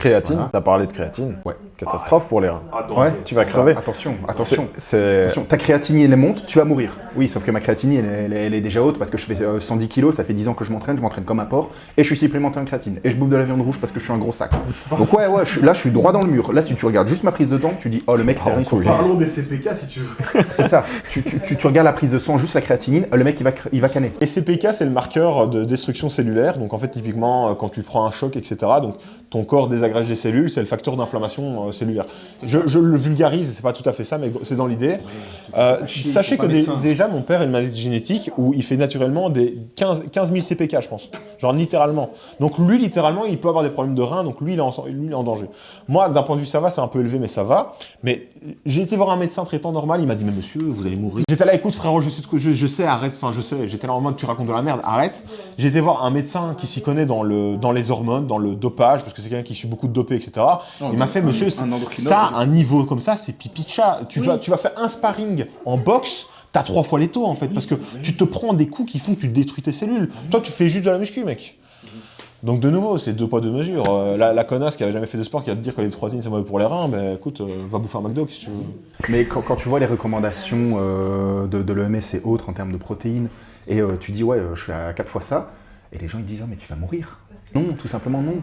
Créatine, Voilà. t'as parlé de créatine. Ouais. Catastrophe pour les reins. Ouais, Tu vas c'est ça. crever. Attention. C'est... Ta créatinine, elle monte, tu vas mourir. Oui, sauf que ma créatinine, elle est déjà haute parce que je fais 110 kilos, ça fait 10 ans que je m'entraîne comme un porc, et je suis supplémenté en créatine. Et je bouffe de la viande rouge parce que je suis un gros sac. Donc ouais, là, je suis droit dans le mur. Là, si tu regardes juste ma prise de dents, tu dis, oh, le mec, c'est rien. Parlons des CPK si tu veux. C'est ça. Tu regardes la prise de sang, juste la créatinine, le mec, il va canner. Et CPK, c'est le marqueur de destruction cellulaire. Donc en fait, typiquement, quand tu prends un choc, etc., donc ton corps désagrège des cellules, c'est le facteur d'inflammation cellulaire. Je le vulgarise, c'est pas tout à fait ça, mais c'est dans l'idée. Sachez que déjà, mon père a une maladie génétique où il fait naturellement des 15 000 CPK, je pense. Genre littéralement. Donc lui, littéralement, il peut avoir des problèmes de reins, donc lui, il est en danger. Moi, d'un point de vue, ça va, c'est un peu élevé, mais ça va. Mais j'ai été voir un médecin traitant normal, il m'a dit, mais monsieur, vous allez mourir. J'étais là, écoute frérot, je sais, arrête, enfin je sais, j'étais là en mode, tu racontes de la merde, arrête. J'ai été voir un médecin qui s'y connaît dans les hormones, dans le dopage, parce que c'est quelqu'un qui suit beaucoup de dopés, etc. Il m'a fait, monsieur, ça, un niveau comme ça, c'est pipi de chat. Tu vas faire un sparring en boxe, t'as 3 fois les taux en fait, parce que tu te prends des coups qui font que tu détruis tes cellules. Toi, tu fais juste de la muscu, mec. Donc de nouveau, c'est 2 poids 2 mesures. La connasse qui avait jamais fait de sport, qui va te dire que les protéines c'est mauvais pour les reins, ben écoute, va bouffer un McDo si tu veux. Mais quand tu vois les recommandations de l'OMS et autres en termes de protéines, et tu dis ouais, je suis à 4 fois ça, et les gens ils disent, oh mais tu vas mourir. Non, tout simplement non.